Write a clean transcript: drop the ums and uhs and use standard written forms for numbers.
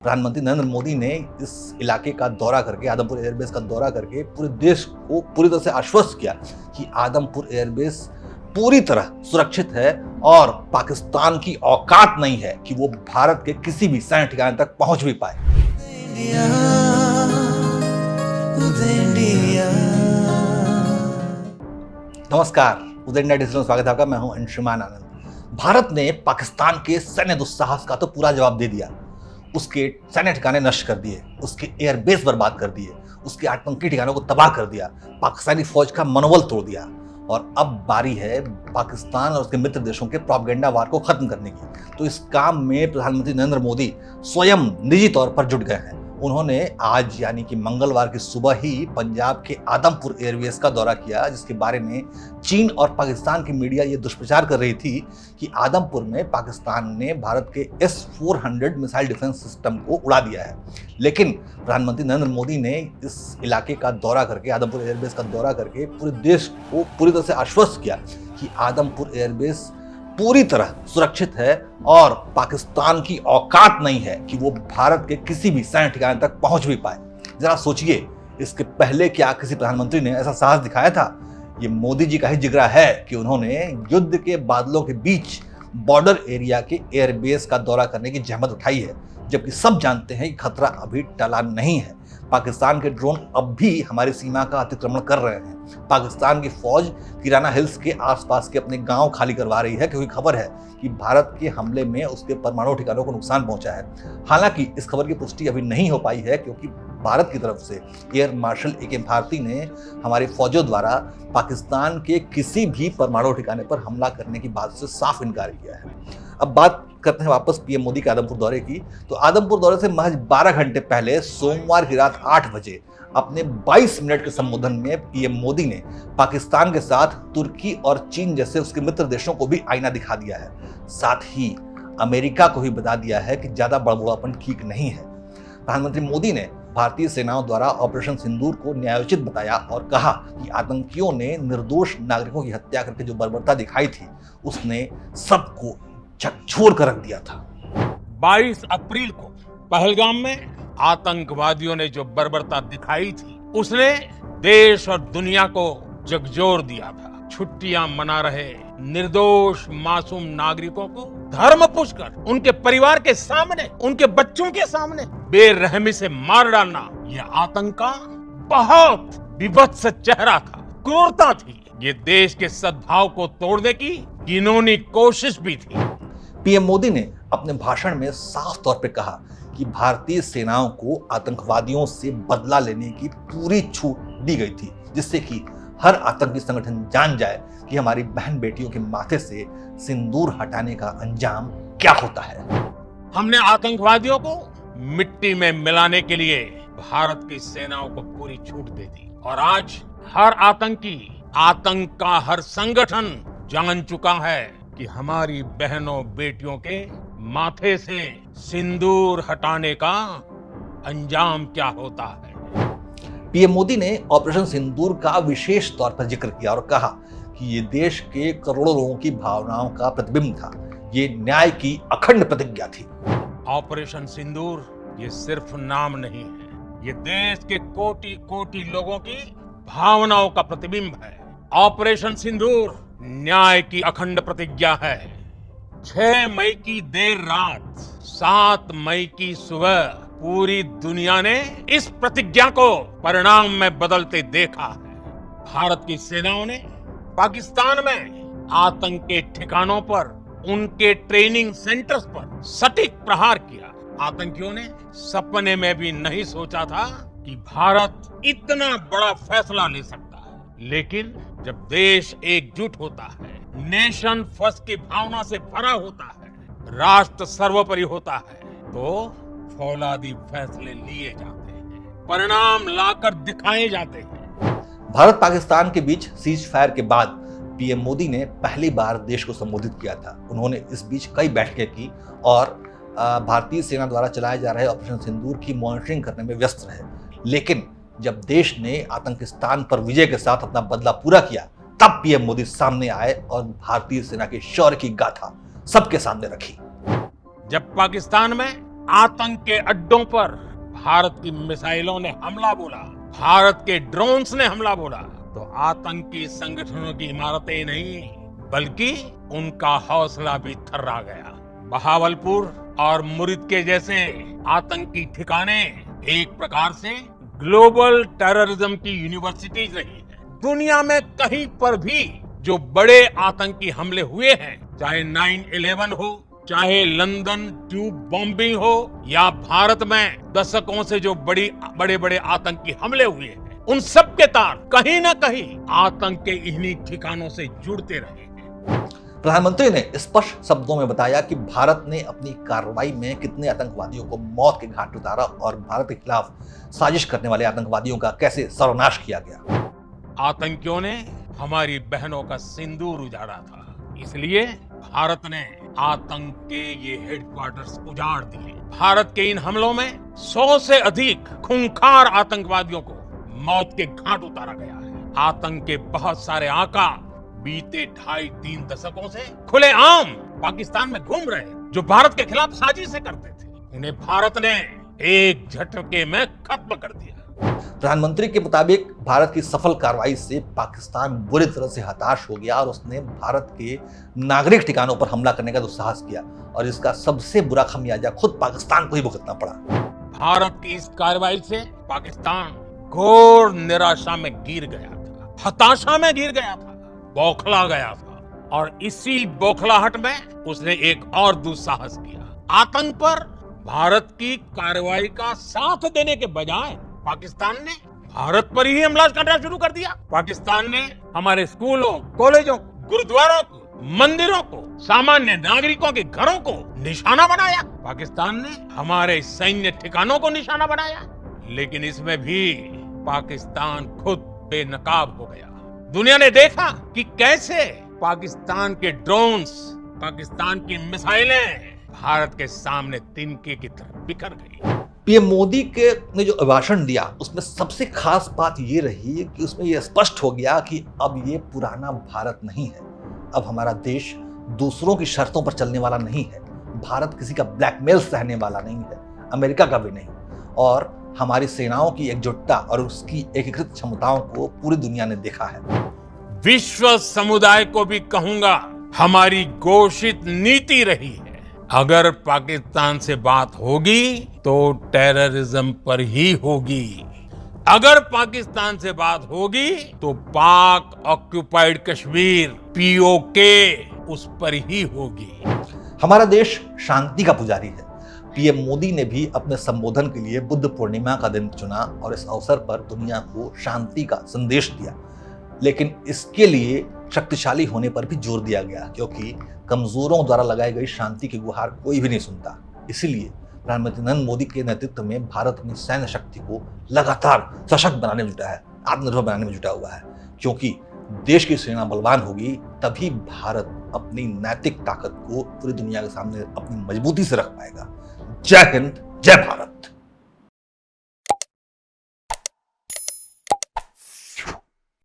प्रधानमंत्री नरेंद्र मोदी ने इस इलाके का दौरा करके आदमपुर एयरबेस का दौरा करके पूरे देश को पूरी तरह से आश्वस्त किया कि आदमपुर एयरबेस पूरी तरह सुरक्षित है और पाकिस्तान की औकात नहीं है कि वो भारत के किसी भी सैन्य ठिकाने तक पहुंच भी पाए। नमस्कार, उदय इंडिया डिजिटल में स्वागत है आपका। मैं हूं अंशुमान आनंद। भारत ने पाकिस्तान के सैन्य दुस्साहस का तो पूरा जवाब दे दिया, उसके सैन्य ठिकाने नष्ट कर दिए, उसके एयरबेस बर्बाद कर दिए, उसके आतंकी ठिकानों को तबाह कर दिया, पाकिस्तानी फौज का मनोबल तोड़ दिया और अब बारी है पाकिस्तान और उसके मित्र देशों के प्रोपेगेंडा वार को खत्म करने की। तो इस काम में प्रधानमंत्री नरेंद्र मोदी स्वयं निजी तौर पर जुट गए हैं। उन्होंने आज यानी कि मंगलवार की सुबह ही पंजाब के आदमपुर एयरबेस का दौरा किया, जिसके बारे में चीन और पाकिस्तान की मीडिया ये दुष्प्रचार कर रही थी कि आदमपुर में पाकिस्तान ने भारत के S-400 मिसाइल डिफेंस सिस्टम को उड़ा दिया है। लेकिन प्रधानमंत्री नरेंद्र मोदी ने इस इलाके का दौरा करके, आदमपुर एयरबेस का दौरा करके पूरे देश को पूरी तरह से आश्वस्त किया कि आदमपुर एयरबेस पूरी तरह सुरक्षित है और पाकिस्तान की औकात नहीं है कि वो भारत के किसी भी सैन्य ठिकाने तक पहुंच भी पाए। जरा सोचिए, इसके पहले क्या किसी प्रधानमंत्री ने ऐसा साहस दिखाया था? ये मोदी जी का ही जिगरा है कि उन्होंने युद्ध के बादलों के बीच बॉर्डर एरिया के एयरबेस का दौरा करने की जहमत उठाई है, जबकि सब जानते हैं कि खतरा अभी टला नहीं है। पाकिस्तान के ड्रोन अब भी हमारी सीमा का अतिक्रमण कर रहे हैं। पाकिस्तान की फौज किराना हिल्स के आसपास के अपने गांव खाली करवा रही है, क्योंकि खबर है कि भारत के हमले में उसके परमाणु ठिकानों को नुकसान पहुंचा है। हालांकि इस खबर की पुष्टि अभी नहीं हो पाई है, क्योंकि भारत की तरफ से एयर मार्शल ए के भारती ने हमारे फौजों द्वारा पाकिस्तान के किसी भी परमाणु ठिकाने पर हमला करने की बात से साफ इनकार किया है। अब बात करते हैं वापस पीएम मोदी के आदमपुर दौरे की। तो आदमपुर दौरे से महज 12 घंटे पहले सोमवार की रात 8 बजे अपने 22 मिनट के संबोधन में पीएम मोदी ने पाकिस्तान के साथ तुर्की और चीन जैसे उसके मित्र देशों को भी आईना दिखा दिया है। साथ ही अमेरिका को भी बता दिया है कि ज्यादा बड़बड़ापन ठीक नहीं है। प्रधानमंत्री मोदी ने भारतीय सेनाओं द्वारा ऑपरेशन सिंदूर को न्यायोचित बताया और कहा कि आतंकियों ने निर्दोष नागरिकों की हत्या करके जो बर्बरता दिखाई थी, उसने सबको झकझोर कर रख दिया था। 22 अप्रैल को पहलगाम में आतंकवादियों ने जो बर्बरता दिखाई थी, उसने देश और दुनिया को झकझोर दिया था। छुट्टियां मना रहे निर्दोष मासूम नागरिकों को धर्म पूछकर उनके परिवार के सामने, उनके बच्चों के सामने बेरहमी से मार डालना, यह आतंक का बहुत विभत्स चेहरा था, क्रूरता थी। ये देश के सद्भाव को तोड़ने की घिनौनी कोशिश भी थी। पीएम मोदी ने अपने भाषण में साफ तौर पे कहा कि भारतीय सेनाओं को आतंकवादियों से बदला लेने की पूरी छूट दी गई थी, जिससे कि हर आतंकी संगठन जान जाए कि हमारी बहन बेटियों के माथे से सिंदूर हटाने का अंजाम क्या होता है। हमने आतंकवादियों को मिट्टी में मिलाने के लिए भारत की सेनाओं को पूरी छूट दे दी और आज हर आतंकी, आतंक का हर संगठन जान चुका है कि हमारी बहनों बेटियों के माथे से सिंदूर हटाने का अंजाम क्या होता है। पीएम मोदी ने ऑपरेशन सिंदूर का विशेष तौर पर जिक्र किया और कहा कि ये देश के करोड़ों लोगों की भावनाओं का प्रतिबिंब था, ये न्याय की अखंड प्रतिज्ञा थी। ऑपरेशन सिंदूर ये सिर्फ नाम नहीं है, ये देश के कोटि कोटि लोगों की भावनाओं का प्रतिबिंब है। ऑपरेशन सिंदूर न्याय की अखंड प्रतिज्ञा है। 6 मई की देर रात, 7 मई की सुबह पूरी दुनिया ने इस प्रतिज्ञा को परिणाम में बदलते देखा है। भारत की सेनाओं ने पाकिस्तान में आतंक के ठिकानों पर, उनके ट्रेनिंग सेंटर्स पर सटीक प्रहार किया। आतंकियों ने सपने में भी नहीं सोचा था कि भारत इतना बड़ा फैसला ले सकता है। लेकिन जब देश एकजुट होता है, नेशन फर्स्ट की भावना से भरा होता है, राष्ट्र सर्वोपरि होता है, तो फौलादी फैसले लिए जाते हैं, परिणाम लाकर दिखाए जाते हैं। भारत पाकिस्तान के बीच सीज फायर के बाद पीएम मोदी ने पहली बार देश को संबोधित किया था। उन्होंने इस बीच कई बैठकें की और भारतीय सेना द्वारा चलाए जा रहे ऑपरेशन सिंदूर की मॉनिटरिंग करने में व्यस्त रहे। लेकिन जब देश ने आतंकिस्तान पर विजय के साथ अपना बदला पूरा किया, तब पीएम मोदी सामने आए और भारतीय सेना के शौर्य की गाथा सबके सामने रखी। जब पाकिस्तान में आतंक के अड्डों पर भारत की मिसाइलों ने हमला बोला, भारत के ड्रोन्स ने हमला बोला, तो आतंकी संगठनों की इमारतें नहीं बल्कि उनका हौसला भी थर्रा गया। बहावलपुर और मुरिद के जैसे आतंकी ठिकाने एक प्रकार से ग्लोबल टेररिज्म की यूनिवर्सिटीज रही है। दुनिया में कहीं पर भी जो बड़े आतंकी हमले हुए हैं, चाहे 9/11 हो, चाहे लंदन ट्यूब बॉम्बिंग हो, या भारत में दशकों से जो बड़े बड़े आतंकी हमले हुए हैं, उन सब के तार कहीं ना कहीं आतंक के इन्हीं ठिकानों से जुड़ते रहे हैं। प्रधानमंत्री ने स्पष्ट शब्दों में बताया कि भारत ने अपनी कार्रवाई में कितने आतंकवादियों को मौत के घाट उतारा और भारत के खिलाफ साजिश करने वाले आतंकवादियों का कैसे सर्वनाश किया गया। आतंकियों ने हमारी बहनों का सिंदूर उजाड़ा था, इसलिए भारत ने आतंक के ये हेडक्वार्टर्स उजाड़ दिए। भारत के इन हमलों में 100 से अधिक खूंखार आतंकवादियों को मौत के घाट उतारा गया है। आतंक के बहुत सारे आका बीते 2.5-3 दशकों से खुलेआम पाकिस्तान में घूम रहे, जो भारत के खिलाफ साजिशें करते थे, उन्हें भारत ने एक झटके में खत्म कर दिया। प्रधानमंत्री के मुताबिक भारत की सफल कार्रवाई से पाकिस्तान बुरी तरह से हताश हो गया और उसने भारत के नागरिक ठिकानों पर हमला करने का दुस्साहस किया और इसका सबसे बुरा खमियाजा खुद पाकिस्तान को ही भुगतना पड़ा। भारत की इस कार्रवाई से पाकिस्तान घोर निराशा में गिर गया था, हताशा में गिर गया था, बौखला गया था, और इसी बौखलाहट में उसने एक और दुस्साहस किया। आतंक पर भारत की कार्रवाई का साथ देने के बजाय पाकिस्तान ने भारत पर ही हमला करना शुरू कर दिया। पाकिस्तान ने हमारे स्कूलों, कॉलेजों, गुरुद्वारों को, मंदिरों को, सामान्य नागरिकों के घरों को निशाना बनाया। पाकिस्तान ने हमारे सैन्य ठिकानों को निशाना बनाया। लेकिन इसमें भी पाकिस्तान खुद बेनकाब हो गया। दुनिया ने देखा कि कैसे पाकिस्तान के ड्रोन्स, पाकिस्तान की मिसाइलें भारत के सामने तिनके की तरह बिखर गई। पीएम मोदी के ने जो भाषण दिया उसमें सबसे खास बात ये रही कि उसमें ये स्पष्ट हो गया कि अब ये पुराना भारत नहीं है। अब हमारा देश दूसरों की शर्तों पर चलने वाला नहीं है। भारत किसी का ब्लैकमेल सहने वाला नहीं है, अमेरिका का भी नहीं। और हमारी सेनाओं की एकजुटता और उसकी एकीकृत क्षमताओं को पूरी दुनिया ने देखा है। विश्व समुदाय को भी कहूंगा, हमारी घोषित नीति रही है, अगर पाकिस्तान से बात होगी तो टेररिज्म पर ही होगी। अगर पाकिस्तान से बात होगी तो पाक ऑक्युपाइड कश्मीर, पीओके, उस पर ही होगी। हमारा देश शांति का पुजारी है। पीएम मोदी ने भी अपने संबोधन के लिए बुद्ध पूर्णिमा का दिन चुना और इस अवसर पर दुनिया को शांति का संदेश दिया। लेकिन इसके लिए शक्तिशाली होने पर भी जोर दिया गया, क्योंकि कमजोरों द्वारा लगाई गई शांति की गुहार कोई भी नहीं सुनता। इसीलिए प्रधानमंत्री नरेंद्र मोदी के नेतृत्व में भारत अपनी सैन्य शक्ति को लगातार सशक्त बनाने में जुटा है, आत्मनिर्भर बनाने में जुटा हुआ है। क्योंकि देश की सेना बलवान होगी तभी भारत अपनी नैतिक ताकत को पूरी दुनिया के सामने अपनी मजबूती से रख पाएगा। जय हिंद, जय भारत।